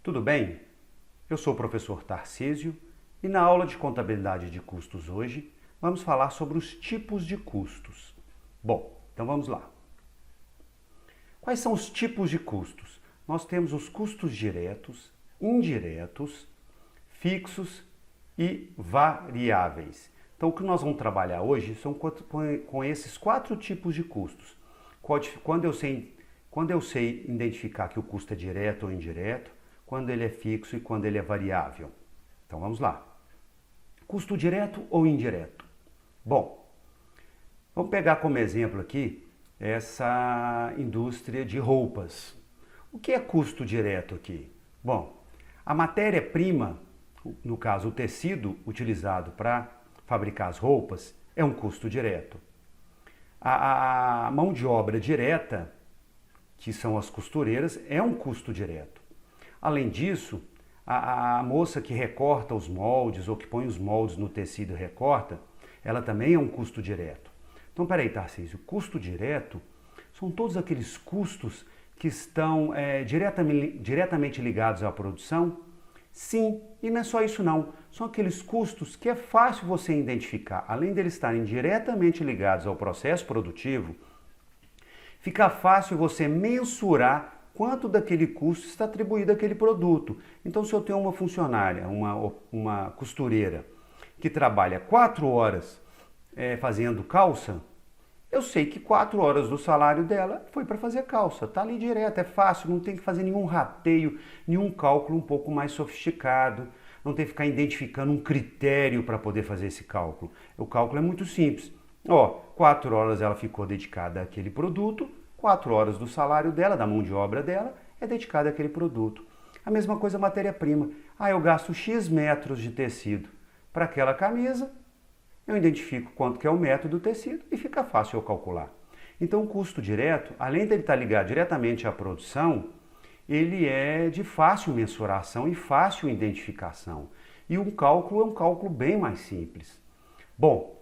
Tudo bem? Eu sou o professor Tarcísio e na aula de contabilidade de custos hoje vamos falar sobre os tipos de custos. Bom, então vamos lá. Quais são os tipos de custos? Nós temos os custos diretos, indiretos, fixos e variáveis. Então o que nós vamos trabalhar hoje são com esses 4 tipos de custos. Quando eu sei identificar que o custo é direto ou indireto, quando ele é fixo e quando ele é variável. Então vamos lá. Custo direto ou indireto? Bom, vamos pegar como exemplo aqui essa indústria de roupas. O que é custo direto aqui? Bom, a matéria-prima, no caso o tecido utilizado para fabricar as roupas, é um custo direto. A mão de obra direta, que são as costureiras, é um custo direto. Além disso, a moça que recorta os moldes ou que põe os moldes no tecido e recorta, ela também é um custo direto. Então, peraí, Tarcísio, custo direto são todos aqueles custos que estão diretamente ligados à produção? Sim, e não é só isso não. São aqueles custos que é fácil você identificar. Além deles estarem diretamente ligados ao processo produtivo, fica fácil você mensurar quanto daquele custo está atribuído àquele produto. Então, se eu tenho uma funcionária, uma costureira, que trabalha 4 horas fazendo calça, eu sei que 4 horas do salário dela foi para fazer calça. Está ali direto, é fácil, não tem que fazer nenhum rateio, nenhum cálculo um pouco mais sofisticado, não tem que ficar identificando um critério para poder fazer esse cálculo. O cálculo é muito simples. 4 horas ela ficou dedicada àquele produto, 4 horas do salário dela, da mão de obra dela, é dedicada àquele produto. A mesma coisa a matéria-prima. Eu gasto X metros de tecido para aquela camisa, eu identifico quanto que é o metro do tecido e fica fácil eu calcular. Então o custo direto, além dele estar ligado diretamente à produção, ele é de fácil mensuração e fácil identificação. E um cálculo é um cálculo bem mais simples. Bom,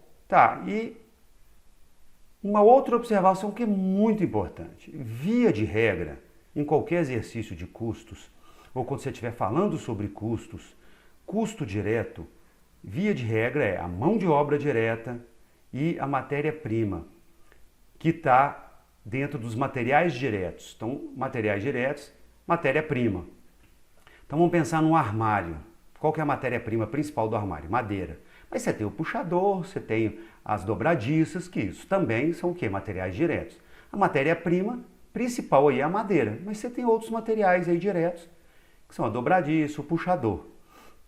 e uma outra observação que é muito importante. Via de regra, em qualquer exercício de custos, ou quando você estiver falando sobre custos, custo direto, via de regra é a mão de obra direta e a matéria-prima, que está dentro dos materiais diretos. Então, materiais diretos, matéria-prima. Então, vamos pensar num armário. Qual que é a matéria-prima principal do armário? Madeira. Mas você tem o puxador, você tem as dobradiças, que isso também são o quê? Materiais diretos. A matéria-prima principal aí é a madeira, mas você tem outros materiais aí diretos, que são a dobradiça, o puxador.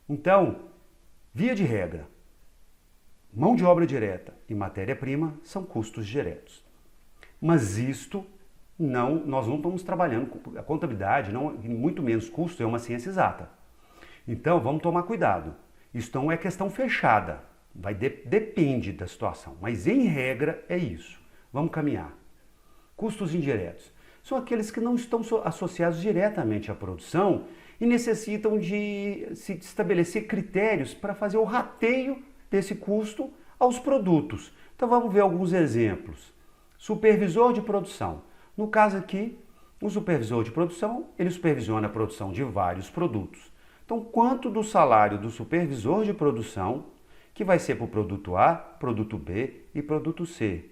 Então, via de regra, mão de obra direta e matéria-prima são custos diretos. Mas nós não estamos trabalhando com a contabilidade, não, muito menos custo, é uma ciência exata. Então, vamos tomar cuidado. Isso não é questão fechada, depende da situação, mas em regra é isso. Vamos caminhar. Custos indiretos são aqueles que não estão associados diretamente à produção e necessitam de se estabelecer critérios para fazer o rateio desse custo aos produtos. Então vamos ver alguns exemplos. Supervisor de produção. No caso aqui, o supervisor de produção, ele supervisiona a produção de vários produtos. Então, quanto do salário do supervisor de produção que vai ser para o produto A, produto B e produto C?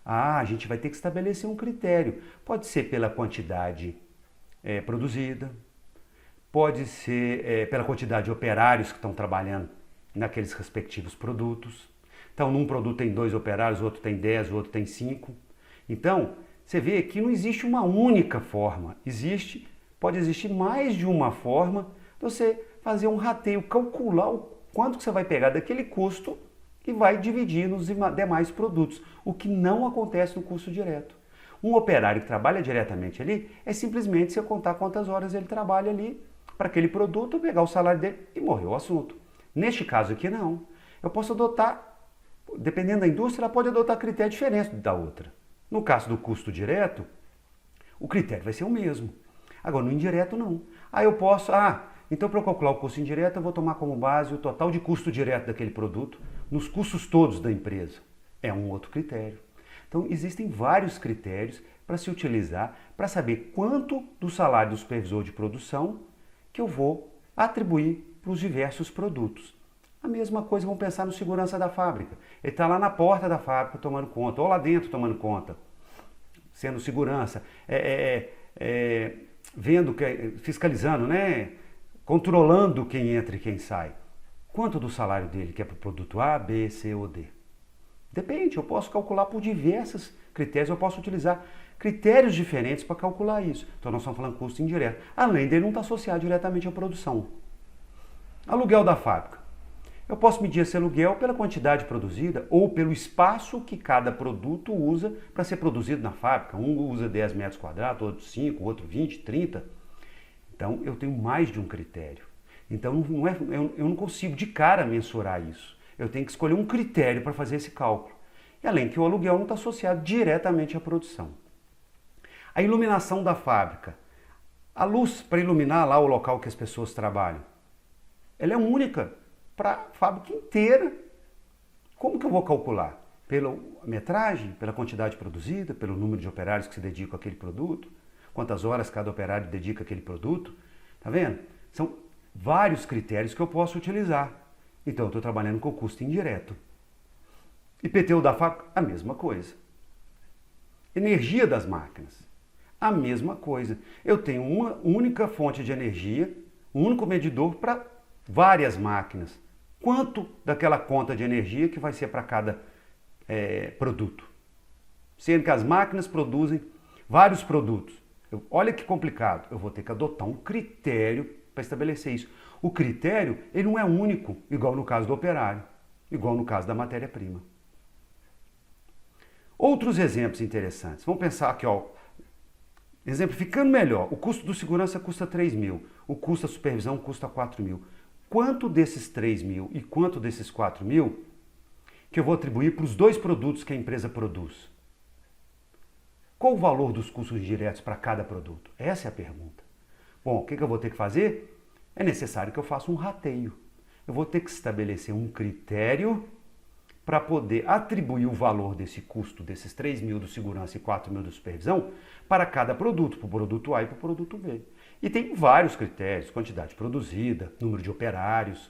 A gente vai ter que estabelecer um critério. Pode ser pela quantidade produzida, pode ser pela quantidade de operários que estão trabalhando naqueles respectivos produtos. Então, num produto tem 2 operários, o outro tem 10, o outro tem 5. Então, você vê que não existe uma única forma. Pode existir mais de uma forma de você fazer um rateio, calcular o quanto que você vai pegar daquele custo e vai dividir nos demais produtos, o que não acontece no custo direto. Um operário que trabalha diretamente ali é simplesmente você contar quantas horas ele trabalha ali para aquele produto, pegar o salário dele e morreu o assunto. Neste caso aqui não. Eu posso adotar, dependendo da indústria, ela pode adotar critério diferente da outra. No caso do custo direto, o critério vai ser o mesmo. Agora, no indireto não. Eu posso, então para eu calcular o custo indireto, eu vou tomar como base o total de custo direto daquele produto nos custos todos da empresa. É um outro critério. Então, existem vários critérios para se utilizar para saber quanto do salário do supervisor de produção que eu vou atribuir para os diversos produtos. A mesma coisa, vamos pensar no segurança da fábrica. Ele está lá na porta da fábrica tomando conta, ou lá dentro tomando conta, sendo segurança, vendo, fiscalizando, né? Controlando quem entra e quem sai. Quanto do salário dele que é para o produto A, B, C ou D? Depende, eu posso calcular por diversos critérios, eu posso utilizar critérios diferentes para calcular isso. Então nós estamos falando custo indireto, além dele não estar associado diretamente à produção. Aluguel da fábrica. Eu posso medir esse aluguel pela quantidade produzida ou pelo espaço que cada produto usa para ser produzido na fábrica. Um usa 10 metros quadrados, outro 5, outro 20, 30. Então eu tenho mais de um critério. Então eu não consigo de cara mensurar isso. Eu tenho que escolher um critério para fazer esse cálculo. E além que o aluguel não está associado diretamente à produção. A iluminação da fábrica. A luz para iluminar lá o local que as pessoas trabalham, ela é única para a fábrica inteira. Como que eu vou calcular? Pela metragem, pela quantidade produzida, pelo número de operários que se dedicam àquele produto, quantas horas cada operário dedica àquele produto. Tá vendo? São vários critérios que eu posso utilizar. Então eu estou trabalhando com o custo indireto. IPTU da fábrica, a mesma coisa. Energia das máquinas, a mesma coisa. Eu tenho uma única fonte de energia, um único medidor para várias máquinas. Quanto daquela conta de energia que vai ser para cada produto? Sendo que as máquinas produzem vários produtos. Olha que complicado. Eu vou ter que adotar um critério para estabelecer isso. O critério, ele não é único, igual no caso do operário, igual no caso da matéria-prima. Outros exemplos interessantes. Vamos pensar aqui, ó, exemplificando melhor. O custo do segurança custa 3 mil, o custo da supervisão custa 4 mil. Quanto desses 3 mil e quanto desses 4 mil que eu vou atribuir para os dois produtos que a empresa produz? Qual o valor dos custos diretos para cada produto? Essa é a pergunta. Bom, o que eu vou ter que fazer? É necessário que eu faça um rateio. Eu vou ter que estabelecer um critério para poder atribuir o valor desse custo, desses 3 mil do segurança e 4 mil da supervisão, para cada produto, para o produto A e para o produto B. E tem vários critérios, quantidade produzida, número de operários,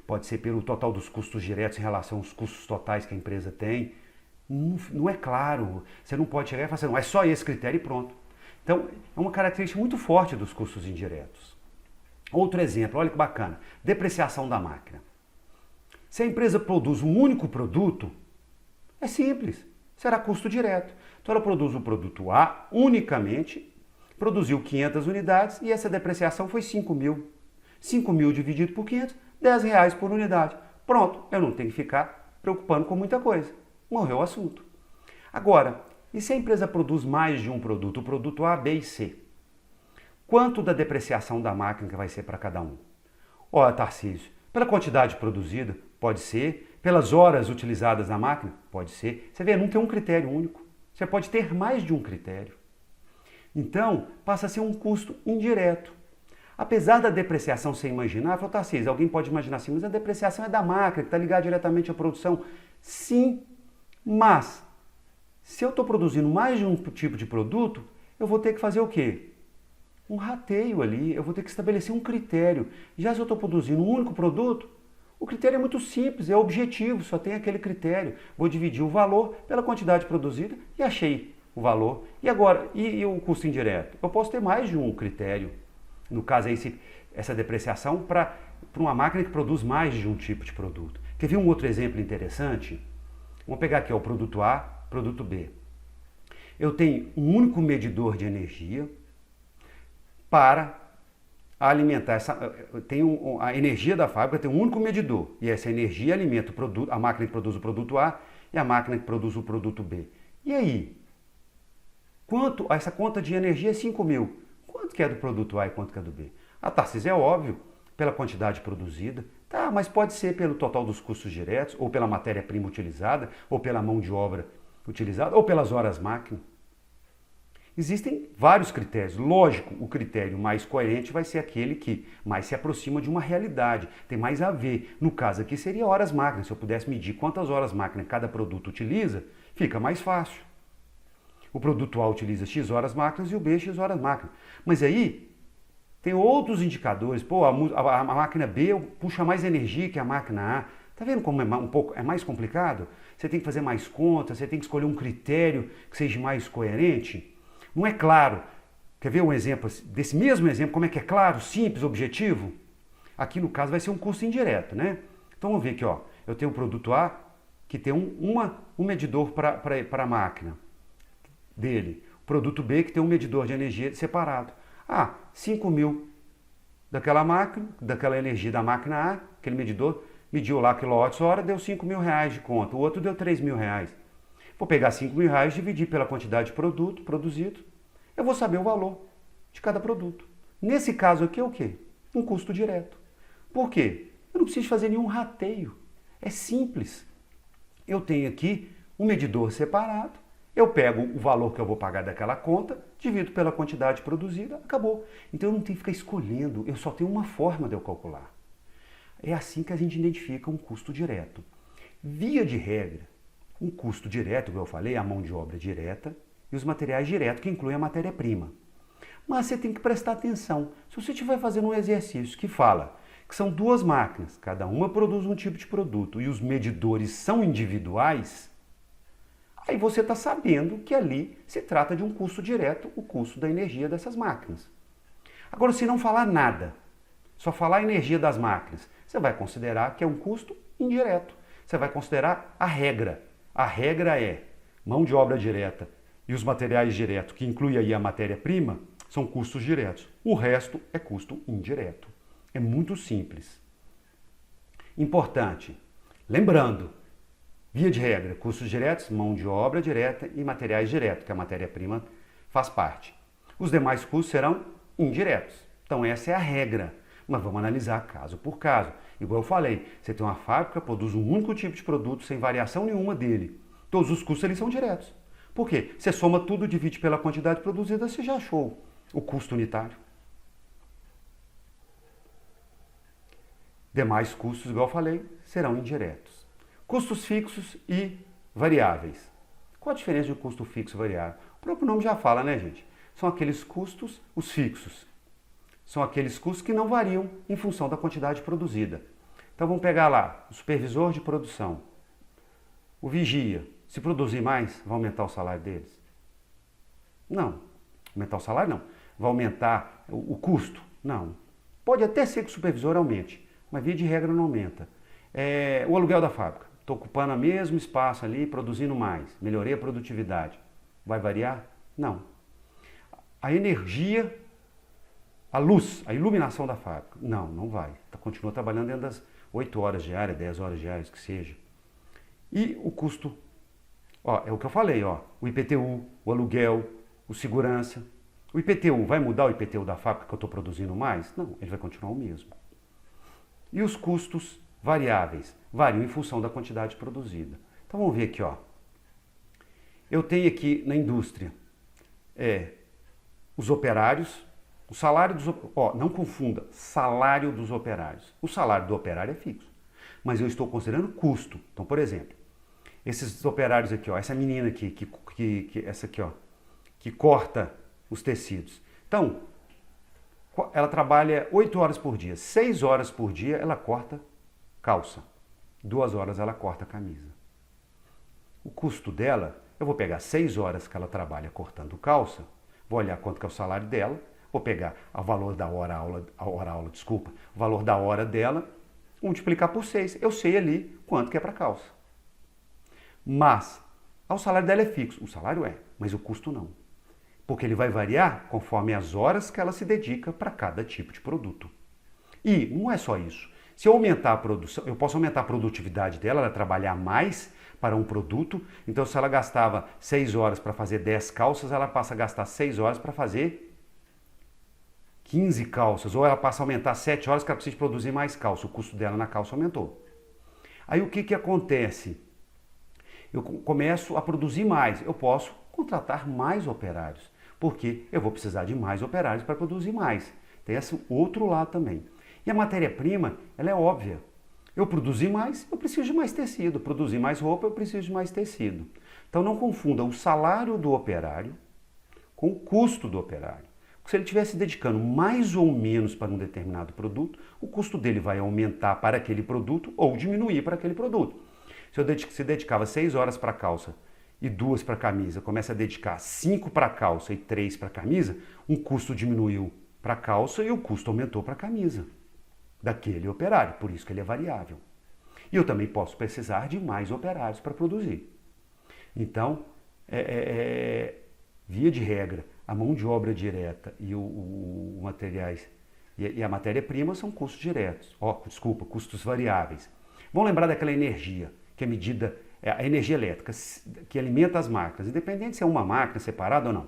pode ser pelo total dos custos diretos em relação aos custos totais que a empresa tem. Não é claro, você não pode chegar e falar assim, não, é só esse critério e pronto. Então, é uma característica muito forte dos custos indiretos. Outro exemplo, olha que bacana, depreciação da máquina. Se a empresa produz um único produto, é simples, será custo direto. Então ela produz o produto A unicamente, produziu 500 unidades e essa depreciação foi 5 mil. 5 mil dividido por 500, R$10 por unidade. Pronto, eu não tenho que ficar preocupando com muita coisa. Morreu o assunto. Agora, e se a empresa produz mais de um produto, o produto A, B e C? Quanto da depreciação da máquina que vai ser para cada um? Olha, Tarcísio, pela quantidade produzida, pode ser. Pelas horas utilizadas na máquina, pode ser. Você vê, não tem um critério único. Você pode ter mais de um critério. Então, passa a ser um custo indireto. Apesar da depreciação ser imaginável, Tarcísio, alguém pode imaginar assim, mas a depreciação é da máquina, que está ligada diretamente à produção. Sim, mas se eu estou produzindo mais de um tipo de produto, eu vou ter que fazer o quê? Um rateio ali, eu vou ter que estabelecer um critério. Já se eu estou produzindo um único produto, o critério é muito simples, é objetivo, só tem aquele critério. Vou dividir o valor pela quantidade produzida e achei o valor. E agora, e o custo indireto? Eu posso ter mais de um critério. No caso, essa depreciação para uma máquina que produz mais de um tipo de produto. Quer ver um outro exemplo interessante? Vamos pegar aqui ó, o produto A, produto B. Eu tenho um único medidor de energia para alimentar a energia da fábrica tem um único medidor e essa energia alimenta o produto, a máquina que produz o produto A e a máquina que produz o produto B. E aí? Quanto? Essa conta de energia é 5 mil. Quanto que é do produto A e quanto que é do B? A Tarcísio, é óbvio, pela quantidade produzida. Tá, mas pode ser pelo total dos custos diretos, ou pela matéria-prima utilizada, ou pela mão de obra utilizada, ou pelas horas máquina. Existem vários critérios. Lógico, o critério mais coerente vai ser aquele que mais se aproxima de uma realidade, tem mais a ver. No caso aqui seria horas máquina. Se eu pudesse medir quantas horas máquina cada produto utiliza, fica mais fácil. O produto A utiliza X horas máquinas e o B X horas máquina. Mas aí, Tem outros indicadores. Pô, a máquina B puxa mais energia que a máquina A. Tá vendo como é mais complicado? Você tem que fazer mais contas, você tem que escolher um critério que seja mais coerente. Não é claro. Quer ver um exemplo desse mesmo exemplo? Como é que é claro, simples, objetivo? Aqui no caso vai ser um custo indireto, né? Então vamos ver aqui, ó. Eu tenho o produto A que tem um medidor para a máquina dele. O produto B que tem um medidor de energia separado. 5.000 daquela máquina, daquela energia da máquina A, aquele medidor, mediu lá quilowatts-hora, deu R$5.000 de conta. O outro deu R$3.000. Vou pegar R$5.000 e dividir pela quantidade de produto produzido. Eu vou saber o valor de cada produto. Nesse caso aqui é o quê? Um custo direto. Por quê? Eu não preciso fazer nenhum rateio. É simples. Eu tenho aqui um medidor separado, eu pego o valor que eu vou pagar daquela conta, divido pela quantidade produzida, acabou. Então eu não tenho que ficar escolhendo, eu só tenho uma forma de eu calcular. É assim que a gente identifica um custo direto. Via de regra, um custo direto, como eu falei, é a mão de obra direta e os materiais diretos, que incluem a matéria-prima. Mas você tem que prestar atenção. Se você estiver fazendo um exercício que fala que são duas máquinas, cada uma produz um tipo de produto e os medidores são individuais, aí você está sabendo que ali se trata de um custo direto, o custo da energia dessas máquinas. Agora, se não falar nada, só falar a energia das máquinas, você vai considerar que é um custo indireto. Você vai considerar a regra. A regra é mão de obra direta e os materiais diretos, que inclui aí a matéria-prima, são custos diretos. O resto é custo indireto. É muito simples. Importante, lembrando, via de regra, custos diretos, mão de obra direta e materiais diretos, que a matéria-prima faz parte. Os demais custos serão indiretos. Então essa é a regra. Mas vamos analisar caso por caso. Igual eu falei, você tem uma fábrica, produz um único tipo de produto sem variação nenhuma dele. Todos os custos ali são diretos. Por quê? Você soma tudo, divide pela quantidade produzida, você já achou o custo unitário. Demais custos, igual eu falei, serão indiretos. Custos fixos e variáveis. Qual a diferença de um custo fixo e variável? O próprio nome já fala, né, gente? São aqueles custos, os fixos. São aqueles custos que não variam em função da quantidade produzida. Então vamos pegar lá, o supervisor de produção, o vigia. Se produzir mais, vai aumentar o salário deles? Não. Aumentar o salário, não. Vai aumentar o custo? Não. Pode até ser que o supervisor aumente, mas via de regra não aumenta. O aluguel da fábrica. Estou ocupando o mesmo espaço ali, produzindo mais. Melhorei a produtividade. Vai variar? Não. A energia, a luz, a iluminação da fábrica. Não, não vai. Continua trabalhando dentro das 8 horas diárias, 10 horas diárias, que seja. E o custo, é o que eu falei, o IPTU, o aluguel, o segurança. O IPTU, vai mudar o IPTU da fábrica que eu estou produzindo mais? Não, ele vai continuar o mesmo. E os custos variáveis variam em função da quantidade produzida. Então vamos ver aqui, Eu tenho aqui na indústria os operários, o salário dos não confunda, salário dos operários. O salário do operário é fixo, mas eu estou considerando custo. Então, por exemplo, esses operários aqui, essa menina aqui, essa aqui, que corta os tecidos. Então, ela trabalha 8 horas por dia, 6 horas por dia ela corta calça, 2 horas ela corta camisa. O custo dela, eu vou pegar 6 horas que ela trabalha cortando calça, vou olhar quanto que é o salário dela, vou pegar o valor da o valor da hora dela, multiplicar por 6. Eu sei ali quanto que é para calça. Mas, o salário dela é fixo. O salário mas o custo não. Porque ele vai variar conforme as horas que ela se dedica para cada tipo de produto. E não é só isso. Se eu aumentar a produção, eu posso aumentar a produtividade dela, ela trabalhar mais para um produto. Então, se ela gastava 6 horas para fazer 10 calças, ela passa a gastar 6 horas para fazer 15 calças. Ou ela passa a aumentar 7 horas que ela precisa produzir mais calça. O custo dela na calça aumentou. Aí o que acontece? Eu começo a produzir mais. Eu posso contratar mais operários. Porque eu vou precisar de mais operários para produzir mais. Tem esse outro lado também. E a matéria-prima, ela é óbvia. Eu produzi mais, eu preciso de mais tecido. Produzir mais roupa, eu preciso de mais tecido. Então não confunda o salário do operário com o custo do operário. Se ele estiver se dedicando mais ou menos para um determinado produto, o custo dele vai aumentar para aquele produto ou diminuir para aquele produto. Se eu se dedicava 6 horas para a calça e 2 para a camisa, começa a dedicar 5 para a calça e 3 para a camisa, um custo diminuiu para a calça e o custo aumentou para a camisa daquele operário, por isso que ele é variável. E eu também posso precisar de mais operários para produzir. Então, via de regra, a mão de obra direta e o materiais e a matéria-prima são custos diretos. Custos variáveis. Vamos lembrar daquela energia, que é medida, a energia elétrica, que alimenta as máquinas, independente se é uma máquina separada ou não.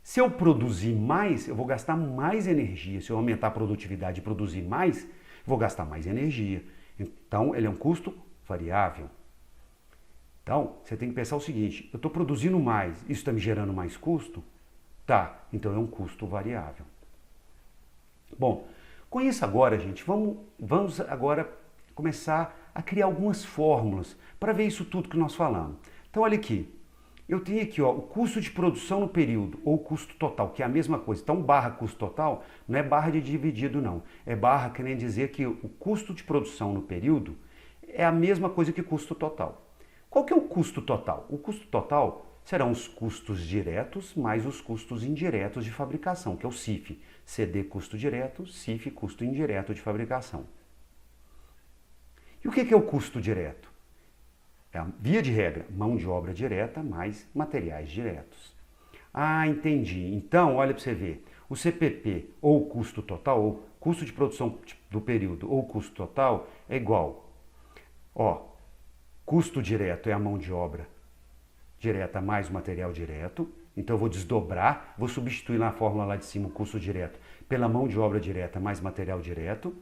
Se eu produzir mais, eu vou gastar mais energia. Se eu aumentar a produtividade e produzir mais, vou gastar mais energia. Então, ele é um custo variável. Então, você tem que pensar o seguinte, eu estou produzindo mais, isso está me gerando mais custo? Tá, então é um custo variável. Bom, com isso agora, gente, vamos agora começar a criar algumas fórmulas para ver isso tudo que nós falamos. Então, olha aqui, eu tenho aqui o custo de produção no período, ou custo total, que é a mesma coisa. Então, barra custo total não é barra de dividido, não. É barra querendo dizer que o custo de produção no período é a mesma coisa que custo total. Qual que é o custo total? O custo total serão os custos diretos mais os custos indiretos de fabricação, que é o CIF. CD, custo direto, CIF, custo indireto de fabricação. E o que é o custo direto? É, via de regra, mão de obra direta mais materiais diretos. Ah, entendi. Então, olha para você ver. O CPP, ou custo total, ou custo de produção do período, ou custo total, é igual. Custo direto é a mão de obra direta mais o material direto. Então eu vou desdobrar, vou substituir na fórmula lá de cima o custo direto pela mão de obra direta mais material direto,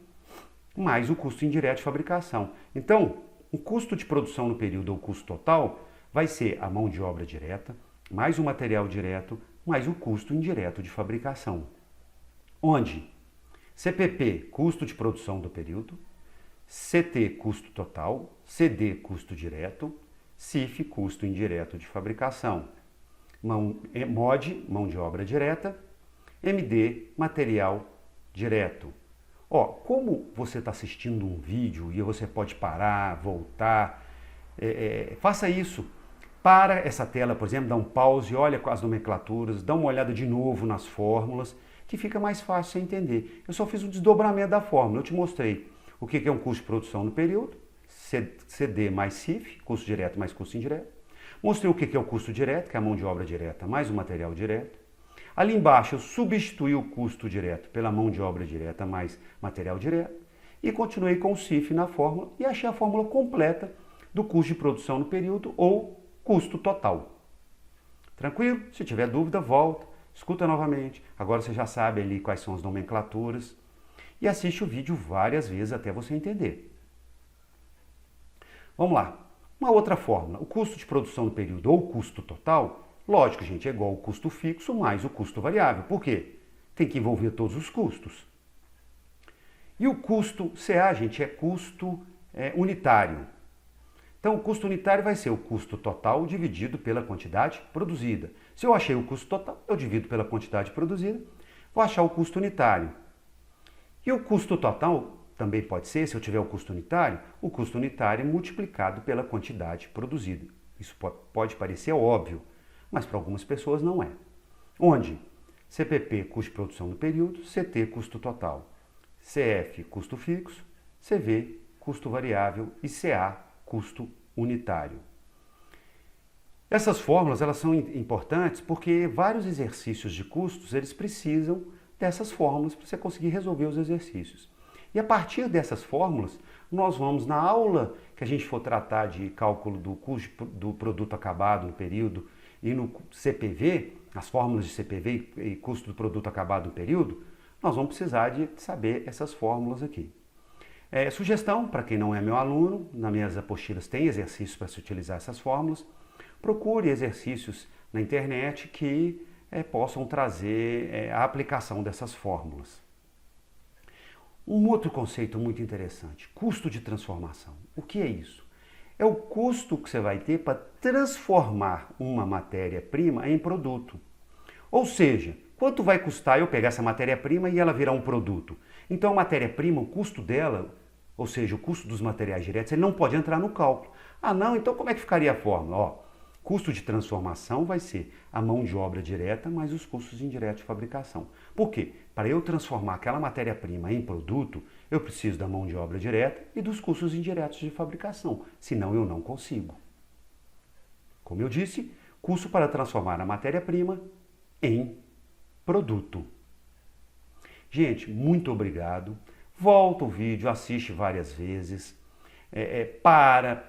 mais o custo indireto de fabricação. Então, o custo de produção no período ou custo total vai ser a mão de obra direta, mais o material direto, mais o custo indireto de fabricação. Onde CPP, custo de produção do período, CT, custo total, CD, custo direto, CIF, custo indireto de fabricação. MOD, mão de obra direta, MD, material direto. Como você está assistindo um vídeo e você pode parar, voltar, faça isso. Para essa tela, por exemplo, dá um pause, olha com as nomenclaturas, dá uma olhada de novo nas fórmulas, que fica mais fácil você entender. Eu só fiz um desdobramento da fórmula, eu te mostrei o que é um custo de produção no período, CD mais CIF, custo direto mais custo indireto. Mostrei o que é o custo direto, que é a mão de obra direta mais o material direto. Ali embaixo eu substituí o custo direto pela mão de obra direta mais material direto. E continuei com o CIF na fórmula e achei a fórmula completa do custo de produção no período ou custo total. Tranquilo? Se tiver dúvida, volta, escuta novamente. Agora você já sabe ali quais são as nomenclaturas. E assiste o vídeo várias vezes até você entender. Vamos lá. Uma outra fórmula. O custo de produção no período ou custo total, lógico, gente, é igual ao custo fixo mais o custo variável. Por quê? Tem que envolver todos os custos. E o custo CA, gente, é custo unitário. Então, o custo unitário vai ser o custo total dividido pela quantidade produzida. Se eu achei o custo total, eu divido pela quantidade produzida, vou achar o custo unitário. E o custo total também pode ser, se eu tiver o custo unitário multiplicado pela quantidade produzida. Isso pode parecer óbvio, mas para algumas pessoas não é. Onde? CPP, custo de produção no período, CT, custo total. CF, custo fixo, CV, custo variável e CA, custo unitário. Essas fórmulas elas são importantes porque vários exercícios de custos eles precisam dessas fórmulas para você conseguir resolver os exercícios. E a partir dessas fórmulas, nós vamos na aula que a gente for tratar de cálculo do custo do produto acabado no período e no CPV, as fórmulas de CPV e custo do produto acabado no período, nós vamos precisar de saber essas fórmulas aqui. Sugestão, para quem não é meu aluno, nas minhas apostilas tem exercícios para se utilizar essas fórmulas. Procure exercícios na internet que possam trazer a aplicação dessas fórmulas. Um outro conceito muito interessante, custo de transformação. O que é isso? É o custo que você vai ter para transformar uma matéria-prima em produto. Ou seja, Quanto vai custar eu pegar essa matéria-prima e ela virar um produto? Então a matéria-prima, o custo dela, ou seja, o custo dos materiais diretos, ele não pode entrar no cálculo. Ah não, então como é que ficaria a fórmula? Ó, custo de transformação vai ser a mão de obra direta mais os custos indiretos de fabricação. Por quê? Para eu transformar aquela matéria-prima em produto, eu preciso da mão de obra direta e dos custos indiretos de fabricação, senão eu não consigo. Como eu disse, custo para transformar a matéria-prima em produto. Gente, muito obrigado. Volta o vídeo, assiste várias vezes,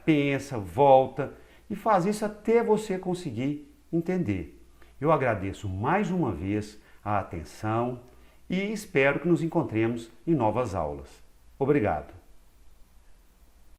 pensa, volta e faz isso até você conseguir entender. Eu agradeço mais uma vez a atenção e espero que nos encontremos em novas aulas. Obrigado.